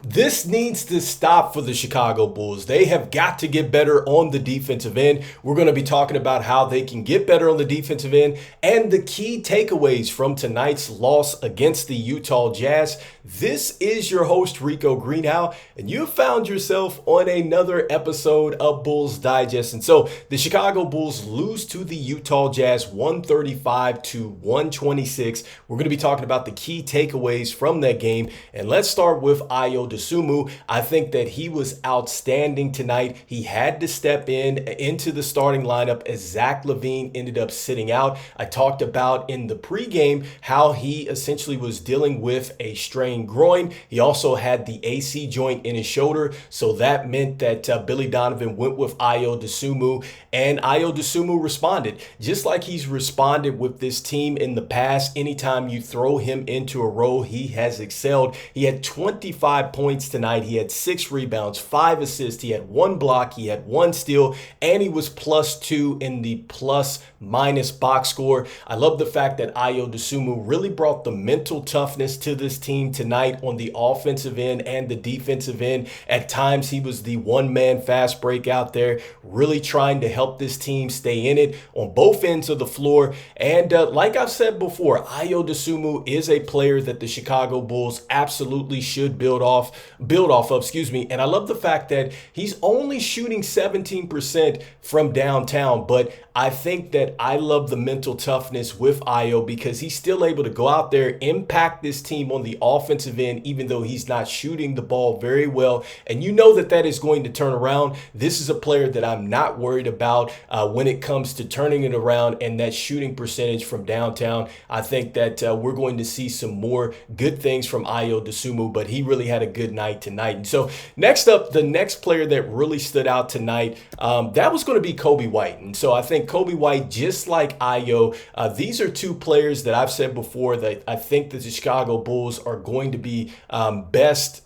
This needs to stop for the Chicago Bulls. They have got to get better on the defensive end. We're going to be talking about how they can get better on the defensive end and the key takeaways from tonight's loss against the Utah Jazz. This is your host, Rico Greenhowe, and you have found yourself on another episode of Bulls Digest. And so the Chicago Bulls lose to the Utah Jazz 135-126. We're going to be talking about the key takeaways from that game. And let's start with Ayo Dosunmu. I think that he was outstanding tonight. He had to step into the starting lineup as Zach LaVine ended up sitting out. I talked about in the pregame how he essentially was dealing with a strained groin. He also had the AC joint in his shoulder, so that meant that Billy Donovan went with Ayo Dosunmu, and Ayo Dosunmu responded just like he's responded with this team in the past. Anytime you throw him into a role, he has excelled. He had 25 points tonight. He had 6 rebounds, 5 assists. He had 1 block. He had 1 steal, and he was +2 in the plus-minus box score. I love the fact that Ayo Dosunmu really brought the mental toughness to this team tonight on the offensive end and the defensive end. At times, he was the one-man fast break out there, really trying to help this team stay in it on both ends of the floor. And like I've said before, Ayo Dosunmu is a player that the Chicago Bulls absolutely should build off of, And I love the fact that he's only shooting 17% from downtown, but I think that I love the mental toughness with Ayo because he's still able to go out there, impact this team on the offensive end, even though he's not shooting the ball very well. And you know that that is going to turn around. This is a player that I'm not worried about when it comes to turning it around and that shooting percentage from downtown. I think that we're going to see some more good things from Ayo Dosunmu, but he really had a good night tonight. And so next up, the next player that really stood out tonight, that was going to be Coby White. And so I think Coby White, just like Ayo, these are two players that I've said before that I think that the Chicago Bulls are going to be best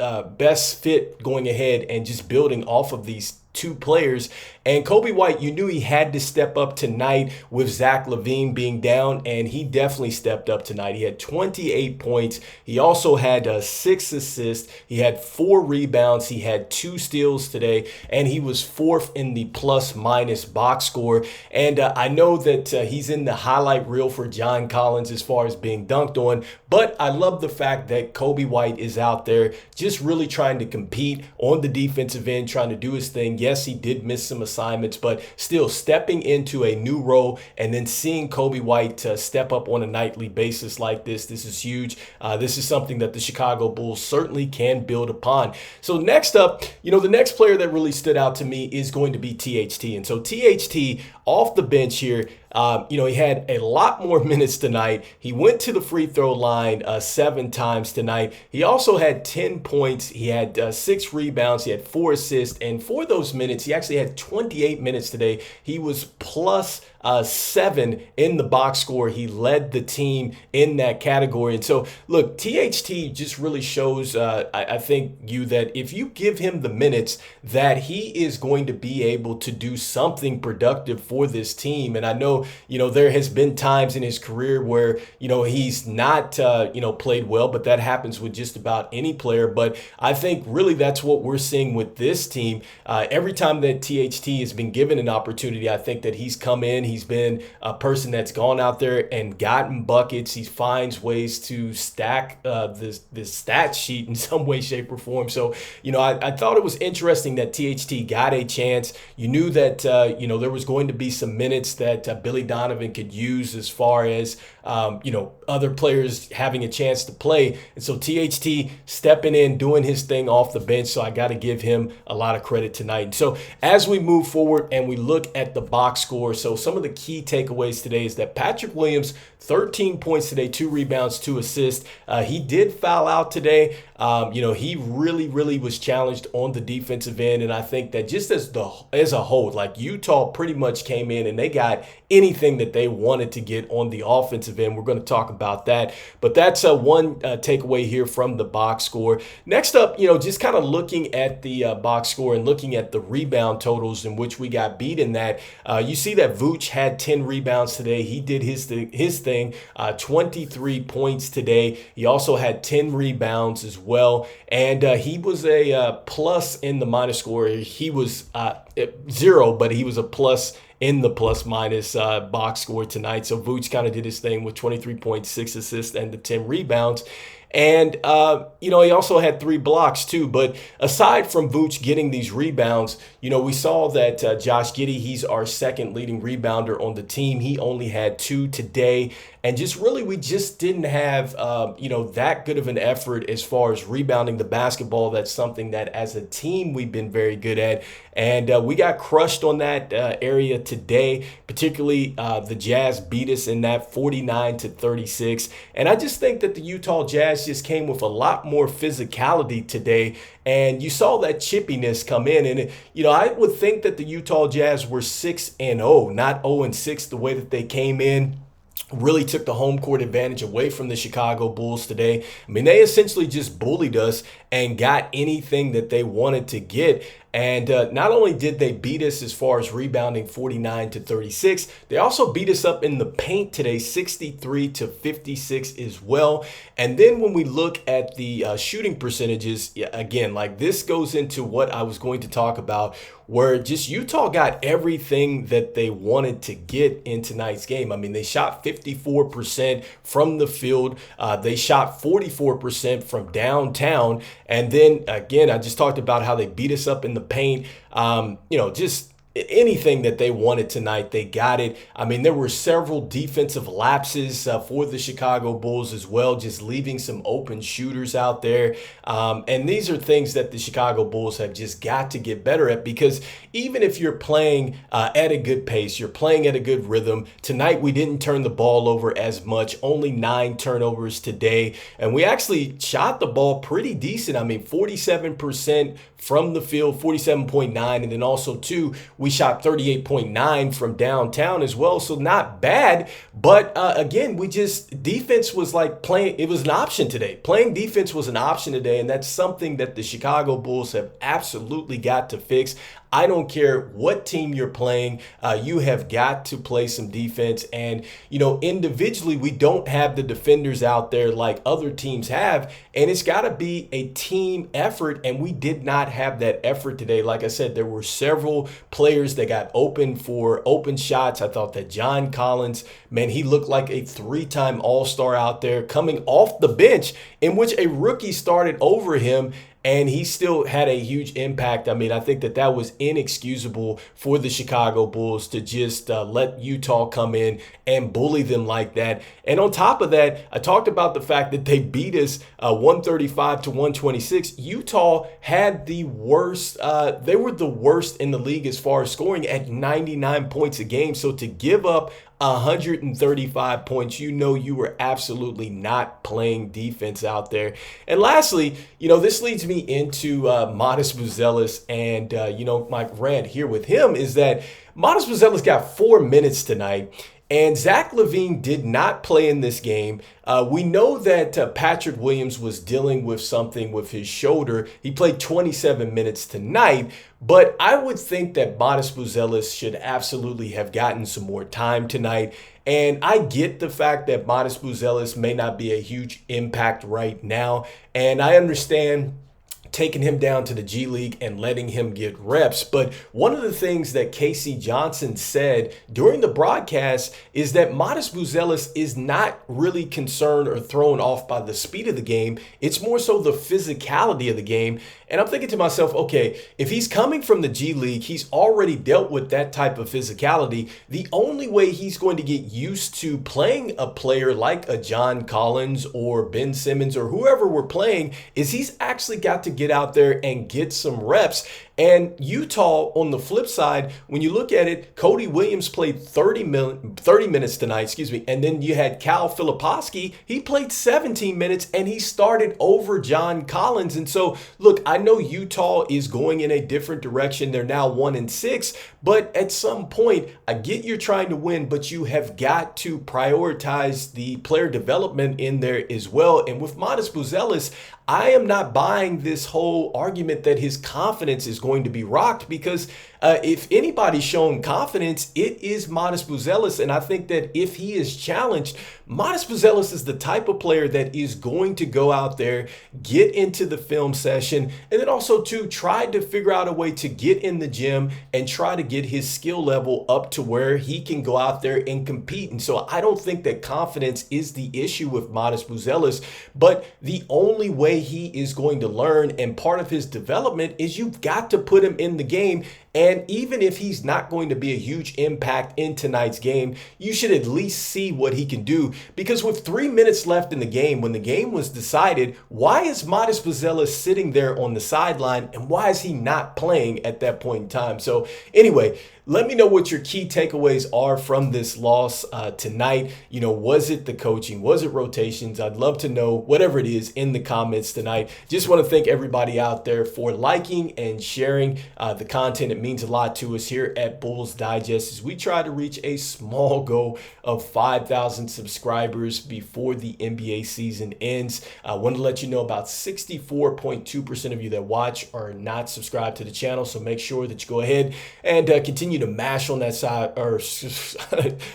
fit going ahead and just building off of these two players. And Coby White, you knew he had to step up tonight with Zach LaVine being down, and he definitely stepped up tonight. He had 28 points. He also had 6 assists. He had 4 rebounds. He had 2 steals today, and he was 4th in the plus-minus box score. And I know that he's in the highlight reel for John Collins as far as being dunked on, but I love the fact that Coby White is out there just really trying to compete on the defensive end, trying to do his thing. Yes, he did miss some assignments, but still stepping into a new role and then seeing Coby White step up on a nightly basis like this is huge. This is something that the Chicago Bulls certainly can build upon. So next up, the next player that really stood out to me is going to be THT. And so THT off the bench here, he had a lot more minutes tonight. He went to the free throw line 7 times tonight. He also had 10 points. He had 6 rebounds. He had 4 assists. And for those minutes, he actually had 28 minutes today. He was +7 in the box score. He led the team in that category. And so, look, THT just really shows, I think, that if you give him the minutes, that he is going to be able to do something productive for this team. And I know, there has been times in his career where, he's not, played well, but that happens with just about any player. But I think really that's what we're seeing with this team. Every time that THT has been given an opportunity, I think that he's come in, he's been a person that's gone out there and gotten buckets. He finds ways to stack this stat sheet in some way, shape, or form. So, I thought it was interesting that THT got a chance. You knew that, there was going to be some minutes that Billy Donovan could use as far as, other players having a chance to play. And so THT stepping in, doing his thing off the bench. So I got to give him a lot of credit tonight. And so as we move forward and we look at the box score, so some of the key takeaways today is that Patrick Williams, 13 points today, 2 rebounds, 2 assists. He did foul out today. He really was challenged on the defensive end. And I think that just as a whole, like Utah pretty much came in and they got anything that they wanted to get on the offensive end. We're going to talk about that. But that's one takeaway here from the box score. Next up, just kind of looking at the box score and looking at the rebound totals in which we got beat in that. You see that Vooch had 10 rebounds today. He did his thing, 23 points today. He also had 10 rebounds as well. And he was a plus in the minus score. He was 0, but he was a plus in the plus minus box score tonight. So Vooch kind of did his thing with 23.6 assists and the 10 rebounds. And, he also had 3 blocks too. But aside from Vooch getting these rebounds, we saw that Josh Giddey, he's our second leading rebounder on the team. He only had 2 today. And we just didn't have, that good of an effort as far as rebounding the basketball. That's something that as a team we've been very good at. And we got crushed on that area today, particularly the Jazz beat us in that 49-36. And I just think that the Utah Jazz just came with a lot more physicality today. And you saw that chippiness come in. And, I would think that the Utah Jazz were 6-0, not 0-6 the way that they came in. Really took the home court advantage away from the Chicago Bulls today. I mean, they essentially just bullied us and got anything that they wanted to get. And not only did they beat us as far as rebounding 49-36, they also beat us up in the paint today, 63-56 as well. And then when we look at the shooting percentages, again, like this goes into what I was going to talk about, where just Utah got everything that they wanted to get in tonight's game. I mean, they shot 54% from the field. They shot 44% from downtown. And then, again, I just talked about how they beat us up in the paint. Just anything that they wanted tonight, they got it. I mean, there were several defensive lapses for the Chicago Bulls as well, just leaving some open shooters out there. And these are things that the Chicago Bulls have just got to get better at, because even if you're playing at a good pace, you're playing at a good rhythm, tonight we didn't turn the ball over as much, only 9 turnovers today. And we actually shot the ball pretty decent. I mean, 47% from the field, 47.9, and then also we shot 38.9 from downtown as well. So not bad. But again, defense was like playing. It was an option today. Playing defense was an option today. And that's something that the Chicago Bulls have absolutely got to fix. I don't care what team you're playing. You have got to play some defense. And, individually, we don't have the defenders out there like other teams have. And it's got to be a team effort. And we did not have that effort today. Like I said, there were several players that got open for open shots. I thought that John Collins, man, he looked like a 3-time All-Star out there coming off the bench, in which a rookie started over him. And he still had a huge impact. I mean, I think that was inexcusable for the Chicago Bulls to just let Utah come in and bully them like that. And on top of that, I talked about the fact that they beat us 135-126. Utah had the worst. They were the worst in the league as far as scoring at 99 points a game. So to give up 135 points, you were absolutely not playing defense out there. And lastly, this leads me into Modest Buzelis, and my rant here with him is that Modest Buzelis got 4 minutes tonight. And Zach LaVine did not play in this game. We know that Patrick Williams was dealing with something with his shoulder. He played 27 minutes tonight, but I would think that Modest Buzelis should absolutely have gotten some more time tonight. And I get the fact that Modest Buzelis may not be a huge impact right now, and I understand taking him down to the G League and letting him get reps. But one of the things that Casey Johnson said during the broadcast is that Modest Buzelis is not really concerned or thrown off by the speed of the game. It's more so the physicality of the game. And I'm thinking to myself, okay, if he's coming from the G League, he's already dealt with that type of physicality. The only way he's going to get used to playing a player like a John Collins or Ben Simmons or whoever we're playing is he's actually got to get out there and get some reps. And Utah, on the flip side, when you look at it, Cody Williams played 30 minutes tonight, and then you had Cal Filipowski. He played 17 minutes, and he started over John Collins. And so, look, I know Utah is going in a different direction. They're now 1-6, but at some point, I get you're trying to win, but you have got to prioritize the player development in there as well. And with Modest Buzelis, I am not buying this whole argument that his confidence is going to be rocked, because if anybody's shown confidence, it is Modest Buzelis. And I think that if he is challenged, Modest Buzelis is the type of player that is going to go out there, get into the film session, and then also to try to figure out a way to get in the gym and try to get his skill level up to where he can go out there and compete. And so I don't think that confidence is the issue with Modest Buzelis, but the only way he is going to learn and part of his development is you've got to put him in the game. And even if he's not going to be a huge impact in tonight's game, you should at least see what he can do. Because with 3 minutes left in the game, when the game was decided, why is Modest Buzelis sitting there on the sideline, and why is he not playing at that point in time? So anyway, let me know what your key takeaways are from this loss tonight. Was it the coaching? Was it rotations? I'd love to know whatever it is in the comments tonight. Just want to thank everybody out there for liking and sharing the content. It means a lot to us here at Bulls Digest as we try to reach a small goal of 5,000 subscribers before the NBA season ends. I want to let you know about 64.2% of you that watch are not subscribed to the channel. So make sure that you go ahead and continue to mash on that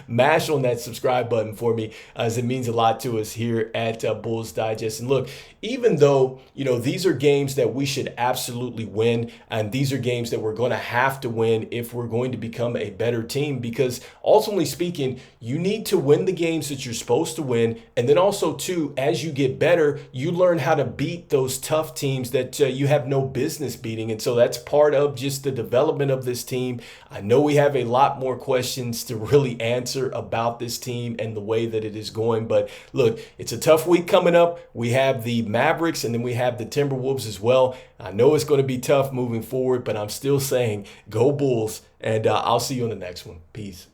mash on that subscribe button for me, as it means a lot to us here at Bulls Digest. And look, even though these are games that we should absolutely win, and these are games that we're going to have to win if we're going to become a better team, because ultimately speaking, you need to win the games that you're supposed to win, and then also too, as you get better, you learn how to beat those tough teams that you have no business beating. And so that's part of just the development of this team. I know we have a lot more questions to really answer about this team and the way that it is going, but look, it's a tough week coming up. We have the Mavericks, and then we have the Timberwolves as well. I know it's going to be tough moving forward, but I'm still saying go Bulls, and I'll see you on the next one. Peace.